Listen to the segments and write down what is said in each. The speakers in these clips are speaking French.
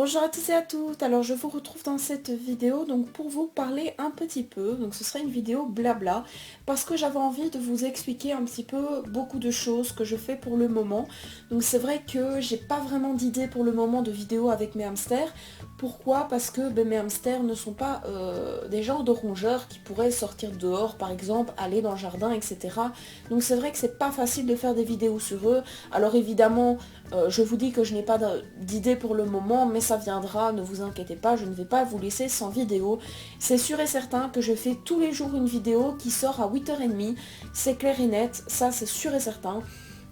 Bonjour à tous et à toutes, alors je vous retrouve dans cette vidéo donc pour vous parler un petit peu, donc ce sera une vidéo blabla, parce que j'avais envie de vous expliquer un petit peu beaucoup de choses que je fais pour le moment. Donc c'est vrai que j'ai pas vraiment d'idée pour le moment de vidéo avec mes hamsters. Pourquoi? Parce que mes hamsters ne sont pas des genres de rongeurs qui pourraient sortir dehors par exemple, aller dans le jardin, etc. Donc c'est vrai que c'est pas facile de faire des vidéos sur eux. Alors évidemment, je vous dis que je n'ai pas d'idée pour le moment, mais ça viendra, ne vous inquiétez pas, je ne vais pas vous laisser sans vidéo. C'est sûr et certain que je fais tous les jours une vidéo qui sort à 8h30, c'est clair et net, ça c'est sûr et certain.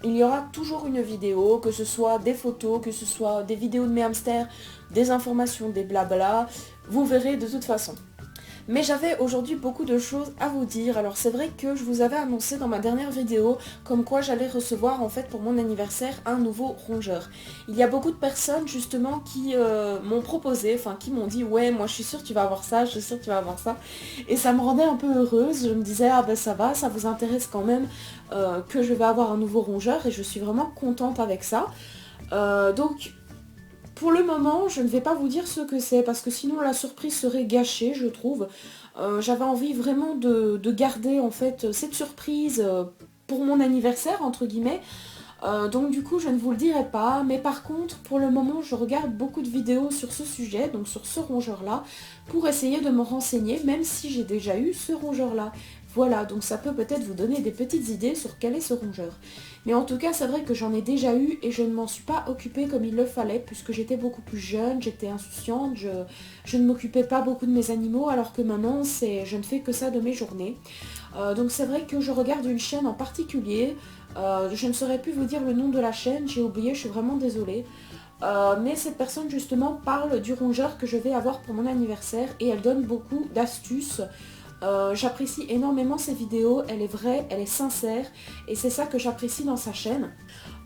Il y aura toujours une vidéo, que ce soit des photos, que ce soit des vidéos de mes hamsters, des informations, des blabla, vous verrez de toute façon. Mais j'avais aujourd'hui beaucoup de choses à vous dire. Alors c'est vrai que je vous avais annoncé dans ma dernière vidéo comme quoi j'allais recevoir en fait pour mon anniversaire un nouveau rongeur. Il y a beaucoup de personnes justement qui m'ont proposé, enfin qui m'ont dit ouais moi je suis sûre que tu vas avoir ça, je suis sûre que tu vas avoir ça. Et ça me rendait un peu heureuse. Je me disais ah ben ça va, ça vous intéresse quand même que je vais avoir un nouveau rongeur et je suis vraiment contente avec ça. Donc pour le moment, je ne vais pas vous dire ce que c'est, parce que sinon la surprise serait gâchée, je trouve. J'avais envie vraiment de garder en fait cette surprise pour mon anniversaire, entre guillemets. Donc du coup, je ne vous le dirai pas. Mais par contre, pour le moment, je regarde beaucoup de vidéos sur ce sujet, donc sur ce rongeur-là, pour essayer de me renseigner, même si j'ai déjà eu ce rongeur-là. Voilà, donc ça peut peut-être vous donner des petites idées sur quel est ce rongeur. Mais en tout cas, c'est vrai que j'en ai déjà eu et je ne m'en suis pas occupée comme il le fallait, puisque j'étais beaucoup plus jeune, j'étais insouciante, je ne m'occupais pas beaucoup de mes animaux, alors que maintenant, je ne fais que ça de mes journées. Donc c'est vrai que je regarde une chaîne en particulier. Je ne saurais plus vous dire le nom de la chaîne, j'ai oublié, je suis vraiment désolée. Mais cette personne justement parle du rongeur que je vais avoir pour mon anniversaire et elle donne beaucoup d'astuces. J'apprécie énormément ses vidéos, elle est vraie, elle est sincère et c'est ça que j'apprécie dans sa chaîne.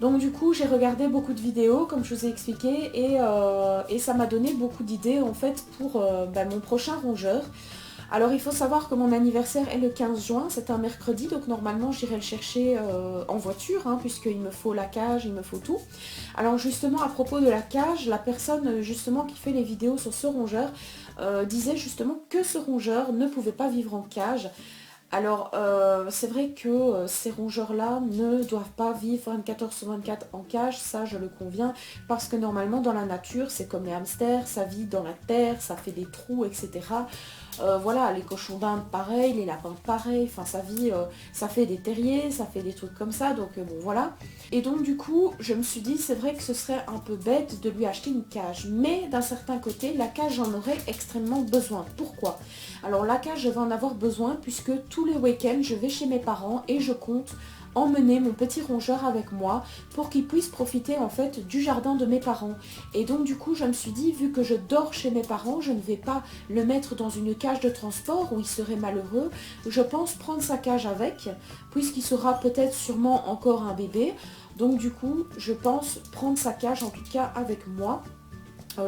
Donc du coup j'ai regardé beaucoup de vidéos comme je vous ai expliqué et ça m'a donné beaucoup d'idées en fait pour mon prochain rongeur. Alors il faut savoir que mon anniversaire est le 15 juin, c'est un mercredi, donc normalement j'irai le chercher en voiture, puisqu'il me faut la cage, il me faut tout. Alors justement à propos de la cage, la personne justement qui fait les vidéos sur ce rongeur disait justement que ce rongeur ne pouvait pas vivre en cage. Alors, c'est vrai que ces rongeurs-là ne doivent pas vivre 24 heures sur 24 en cage, ça je le conviens, parce que normalement dans la nature, c'est comme les hamsters, ça vit dans la terre, ça fait des trous, etc. Voilà, les cochons d'Inde pareil, les lapins pareil, enfin ça vit, ça fait des terriers, ça fait des trucs comme ça, donc bon voilà. Et donc du coup, je me suis dit, c'est vrai que ce serait un peu bête de lui acheter une cage, mais d'un certain côté, la cage j'en aurais extrêmement besoin. Pourquoi? Alors la cage, je vais en avoir besoin puisque tous les week-ends, je vais chez mes parents et je compte emmener mon petit rongeur avec moi pour qu'il puisse profiter en fait du jardin de mes parents. Et donc du coup je me suis dit, vu que je dors chez mes parents, je ne vais pas le mettre dans une cage de transport où il serait malheureux. Je pense prendre sa cage avec, puisqu'il sera peut-être sûrement encore un bébé. Donc du coup je pense prendre sa cage en tout cas avec moi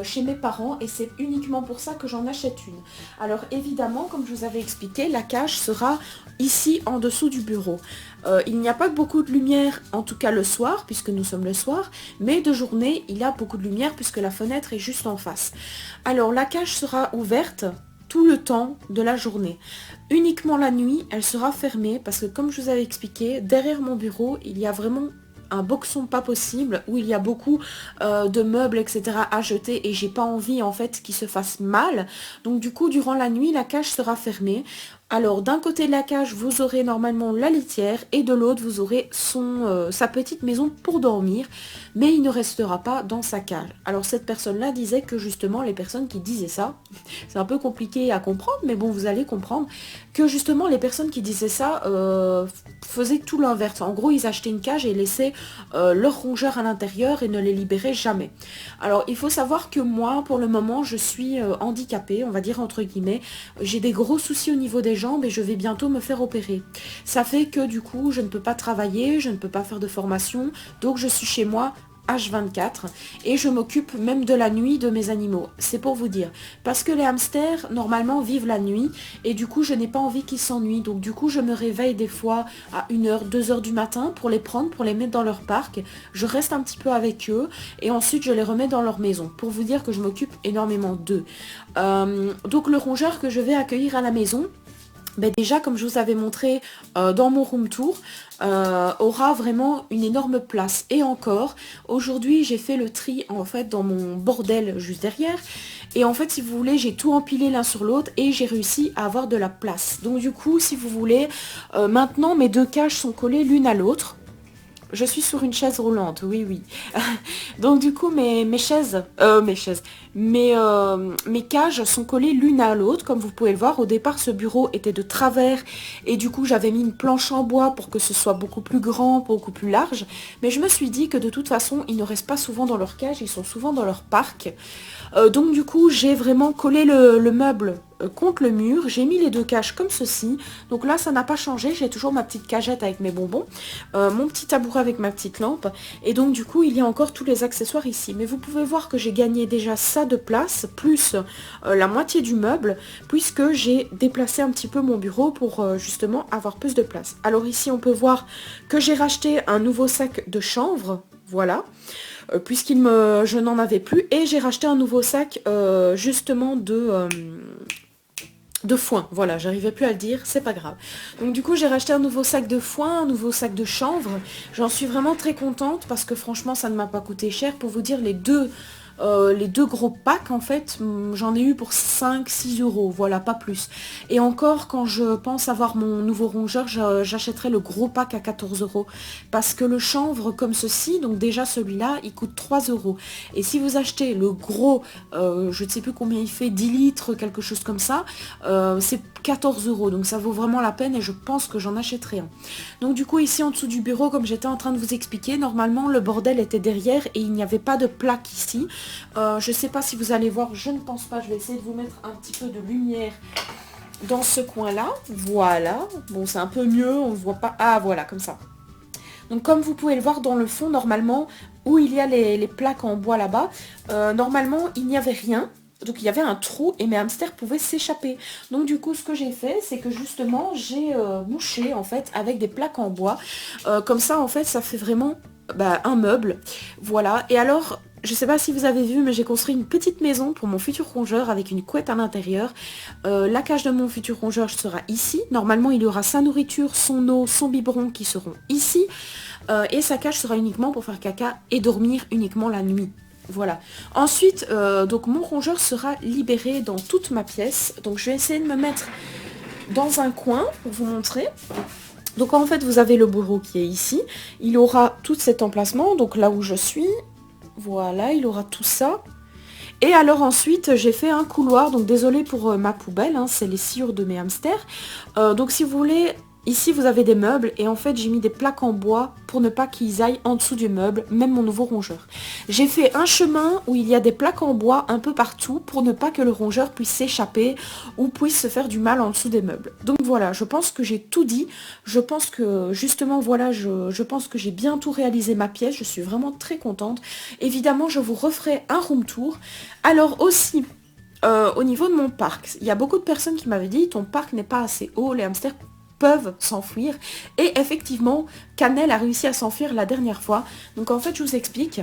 chez mes parents et c'est uniquement pour ça que j'en achète une. Alors évidemment, comme je vous avais expliqué, la cage sera ici en dessous du bureau. Il n'y a pas beaucoup de lumière, en tout cas le soir, puisque nous sommes le soir, mais de journée, il y a beaucoup de lumière puisque la fenêtre est juste en face. Alors la cage sera ouverte tout le temps de la journée. Uniquement la nuit, elle sera fermée parce que comme je vous avais expliqué, derrière mon bureau, il y a vraiment un boxon pas possible où il y a beaucoup de meubles etc à jeter et j'ai pas envie en fait qu'il se fasse mal, donc du coup durant la nuit la cage sera fermée. Alors d'un côté de la cage vous aurez normalement la litière et de l'autre vous aurez sa petite maison pour dormir, mais il ne restera pas dans sa cage. Alors cette personne là disait que justement les personnes qui disaient ça, c'est un peu compliqué à comprendre mais bon vous allez comprendre, que justement les personnes qui disaient ça faisaient tout l'inverse. En gros ils achetaient une cage et laissaient leurs rongeurs à l'intérieur et ne les libéraient jamais. Alors il faut savoir que moi pour le moment je suis handicapée, on va dire entre guillemets, j'ai des gros soucis au niveau des jambes et je vais bientôt me faire opérer. Ça fait que du coup je ne peux pas travailler, je ne peux pas faire de formation, donc je suis chez moi H24 et je m'occupe même de la nuit de mes animaux. C'est pour vous dire. Parce que les hamsters, normalement, vivent la nuit et du coup, je n'ai pas envie qu'ils s'ennuient. Donc du coup, je me réveille des fois à 1h, 2h du matin pour les prendre, pour les mettre dans leur parc. Je reste un petit peu avec eux et ensuite, je les remets dans leur maison. Pour vous dire que je m'occupe énormément d'eux. Donc le rongeur que je vais accueillir à la maison, ben déjà, comme je vous avais montré dans mon room tour, aura vraiment une énorme place. Et encore, aujourd'hui, j'ai fait le tri en fait dans mon bordel juste derrière. Et en fait, si vous voulez, j'ai tout empilé l'un sur l'autre et j'ai réussi à avoir de la place. Donc du coup, si vous voulez, maintenant, mes deux cages sont collées l'une à l'autre. Je suis sur une chaise roulante, oui, oui. Donc du coup, mes cages sont collées l'une à l'autre, comme vous pouvez le voir. Au départ, ce bureau était de travers et du coup, j'avais mis une planche en bois pour que ce soit beaucoup plus grand, beaucoup plus large. Mais je me suis dit que de toute façon, ils ne restent pas souvent dans leur cage, ils sont souvent dans leur parc. Donc du coup, j'ai vraiment collé le meuble contre le mur. J'ai mis les deux cages comme ceci. Donc là, ça n'a pas changé. J'ai toujours ma petite cagette avec mes bonbons, mon petit tabouret avec ma petite lampe. Et donc du coup, il y a encore tous les accessoires ici. Mais vous pouvez voir que j'ai gagné déjà ça de place, plus la moitié du meuble, puisque j'ai déplacé un petit peu mon bureau pour justement avoir plus de place. Alors ici, on peut voir que j'ai racheté un nouveau sac de chanvre. Voilà. Je n'en avais plus et j'ai racheté un nouveau sac justement de foin. Voilà, j'arrivais plus à le dire, c'est pas grave. Donc du coup, j'ai racheté un nouveau sac de foin, un nouveau sac de chanvre. J'en suis vraiment très contente parce que franchement, ça ne m'a pas coûté cher. Pour vous dire, les deux gros packs, en fait, j'en ai eu pour 5-6 euros, voilà, pas plus. Et encore, quand je pense avoir mon nouveau rongeur, j'achèterai le gros pack à 14 euros. Parce que le chanvre comme ceci, donc déjà celui-là, il coûte 3 euros. Et si vous achetez le gros, je ne sais plus combien il fait, 10 litres, quelque chose comme ça, c'est 14 euros. Donc ça vaut vraiment la peine et je pense que j'en achèterai un. Donc du coup, ici en dessous du bureau, comme j'étais en train de vous expliquer, normalement le bordel était derrière et il n'y avait pas de plaque ici. Je ne sais pas si vous allez voir, je ne pense pas. Je vais essayer de vous mettre un petit peu de lumière dans ce coin-là. Voilà. Bon, c'est un peu mieux, on ne voit pas. Ah, voilà, comme ça. Donc comme vous pouvez le voir dans le fond, normalement, où il y a les plaques en bois là-bas, normalement, il n'y avait rien. Donc il y avait un trou et mes hamsters pouvaient s'échapper. Donc du coup, ce que j'ai fait, c'est que justement, j'ai bouché en fait avec des plaques en bois. Comme ça, en fait, ça fait vraiment un meuble. Voilà. Et alors, je ne sais pas si vous avez vu, mais j'ai construit une petite maison pour mon futur rongeur avec une couette à l'intérieur. La cage de mon futur rongeur sera ici. Normalement, il y aura sa nourriture, son eau, son biberon qui seront ici. Et sa cage sera uniquement pour faire caca et dormir uniquement la nuit. Voilà. Ensuite, donc mon rongeur sera libéré dans toute ma pièce. Donc je vais essayer de me mettre dans un coin pour vous montrer. Donc en fait, vous avez le bureau qui est ici. Il aura tout cet emplacement, donc là où je suis. Voilà, il aura tout ça. Et alors ensuite, j'ai fait un couloir. Donc désolé pour ma poubelle, hein, c'est les sciures de mes hamsters. Donc si vous voulez... Ici, vous avez des meubles et en fait, j'ai mis des plaques en bois pour ne pas qu'ils aillent en dessous du meuble, même mon nouveau rongeur. J'ai fait un chemin où il y a des plaques en bois un peu partout pour ne pas que le rongeur puisse s'échapper ou puisse se faire du mal en dessous des meubles. Donc voilà, je pense que j'ai tout dit. Je pense que justement, voilà, je pense que j'ai bien tout réalisé ma pièce. Je suis vraiment très contente. Évidemment, je vous referai un room tour. Alors aussi... au niveau de mon parc, il y a beaucoup de personnes qui m'avaient dit ton parc n'est pas assez haut, les hamsters peuvent s'enfuir. Et effectivement, Cannelle a réussi à s'enfuir la dernière fois. Donc en fait, je vous explique.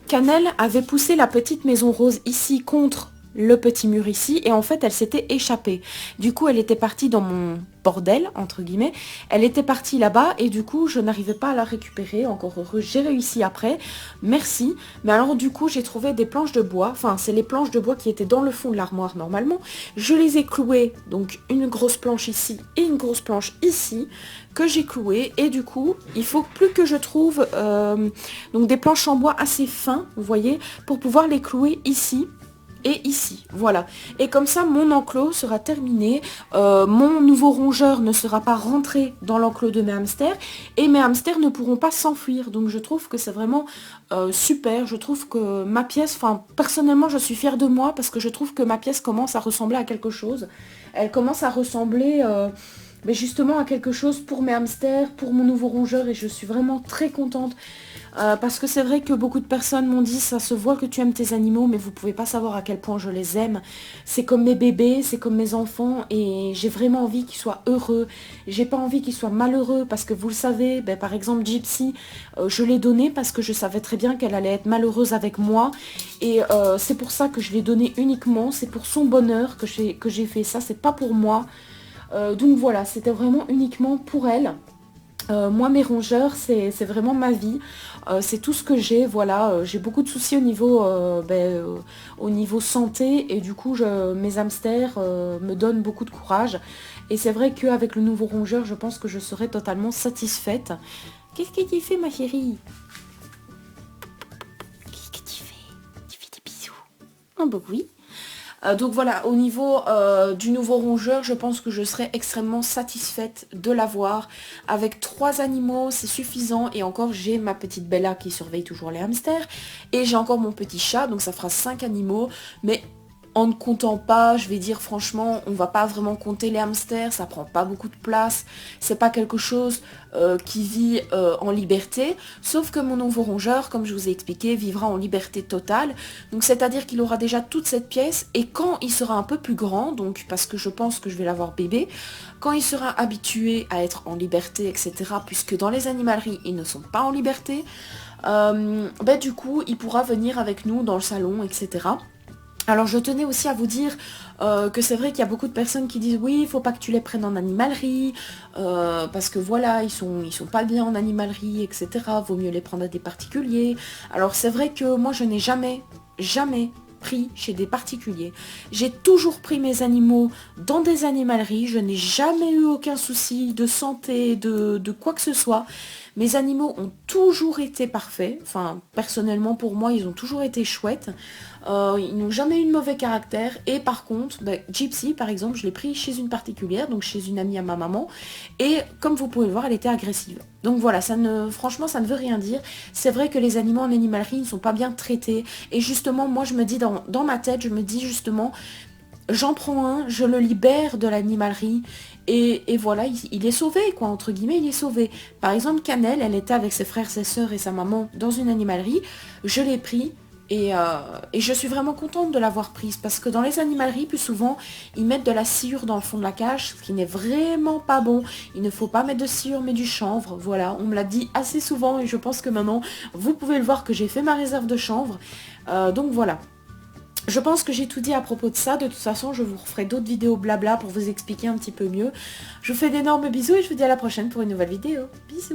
Cannelle avait poussé la petite maison rose ici contre le petit mur ici et en fait elle s'était échappée. Du coup elle était partie dans mon bordel entre guillemets, elle était partie là-bas et du coup je n'arrivais pas à la récupérer, encore heureux, j'ai réussi après, merci. Mais alors du coup j'ai trouvé des planches de bois, enfin c'est les planches de bois qui étaient dans le fond de l'armoire normalement, je les ai clouées, donc une grosse planche ici et une grosse planche ici que j'ai cloué et du coup il faut plus que je trouve donc des planches en bois assez fins, vous voyez, pour pouvoir les clouer ici et ici, voilà. Et comme ça, mon enclos sera terminé. Mon nouveau rongeur ne sera pas rentré dans l'enclos de mes hamsters. Et mes hamsters ne pourront pas s'enfuir. Donc je trouve que c'est vraiment super. Je trouve que ma pièce, enfin personnellement, je suis fière de moi parce que je trouve que ma pièce commence à ressembler à quelque chose. Elle commence à ressembler mais justement à quelque chose pour mes hamsters, pour mon nouveau rongeur, et je suis vraiment très contente. Parce que c'est vrai que beaucoup de personnes m'ont dit, ça se voit que tu aimes tes animaux, mais vous pouvez pas savoir à quel point je les aime. C'est comme mes bébés, c'est comme mes enfants, et j'ai vraiment envie qu'ils soient heureux. J'ai pas envie qu'ils soient malheureux, parce que vous le savez, ben, par exemple Gypsy, je l'ai donnée parce que je savais très bien qu'elle allait être malheureuse avec moi. Et c'est pour ça que je l'ai donnée uniquement, c'est pour son bonheur que j'ai fait ça, c'est pas pour moi. Donc voilà, c'était vraiment uniquement pour elle. Moi, mes rongeurs, c'est vraiment ma vie. C'est tout ce que j'ai. Voilà, j'ai beaucoup de soucis au niveau santé. Et du coup, mes hamsters me donnent beaucoup de courage. Et c'est vrai qu'avec le nouveau rongeur, je pense que je serai totalement satisfaite. Qu'est-ce que tu fais, ma chérie? Qu'est-ce que tu fais? Tu fais des bisous. Ah bah oui. Donc voilà, au niveau du nouveau rongeur, je pense que je serai extrêmement satisfaite de l'avoir. Avec 3 animaux, c'est suffisant. Et encore, j'ai ma petite Bella qui surveille toujours les hamsters. Et j'ai encore mon petit chat, donc ça fera 5 animaux. Mais en ne comptant pas, je vais dire franchement, on va pas vraiment compter les hamsters, ça prend pas beaucoup de place, c'est pas quelque chose qui vit en liberté, sauf que mon nouveau rongeur, comme je vous ai expliqué, vivra en liberté totale, donc c'est-à-dire qu'il aura déjà toute cette pièce, et quand il sera un peu plus grand, donc parce que je pense que je vais l'avoir bébé, quand il sera habitué à être en liberté, etc., puisque dans les animaleries, ils ne sont pas en liberté, du coup, il pourra venir avec nous dans le salon, etc., Alors je tenais aussi à vous dire que c'est vrai qu'il y a beaucoup de personnes qui disent oui, il faut pas que tu les prennes en animalerie, parce que voilà, ils sont pas bien en animalerie, etc. Vaut mieux les prendre à des particuliers. Alors c'est vrai que moi je n'ai jamais pris chez des particuliers. J'ai toujours pris mes animaux dans des animaleries, je n'ai jamais eu aucun souci de santé, de quoi que ce soit. Mes animaux ont toujours été parfaits, enfin personnellement pour moi ils ont toujours été chouettes. Ils n'ont jamais eu de mauvais caractère, et par contre, Gypsy par exemple, je l'ai pris chez une particulière, donc chez une amie à ma maman, et comme vous pouvez le voir, elle était agressive. Donc voilà, franchement ça ne veut rien dire. C'est vrai que les animaux en animalerie ne sont pas bien traités, et justement moi je me dis dans ma tête, je me dis justement, j'en prends un, je le libère de l'animalerie, et voilà, il est sauvé, quoi, entre guillemets, il est sauvé. Par exemple, Cannelle, elle était avec ses frères, ses sœurs et sa maman dans une animalerie, je l'ai pris, et je suis vraiment contente de l'avoir prise, parce que dans les animaleries, plus souvent, ils mettent de la sciure dans le fond de la cage, ce qui n'est vraiment pas bon. Il ne faut pas mettre de sciure, mais du chanvre, voilà, on me l'a dit assez souvent, et je pense que maintenant, vous pouvez le voir que j'ai fait ma réserve de chanvre, donc voilà. Je pense que j'ai tout dit à propos de ça. De toute façon, je vous referai d'autres vidéos blabla pour vous expliquer un petit peu mieux. Je vous fais d'énormes bisous et je vous dis à la prochaine pour une nouvelle vidéo. Bisous.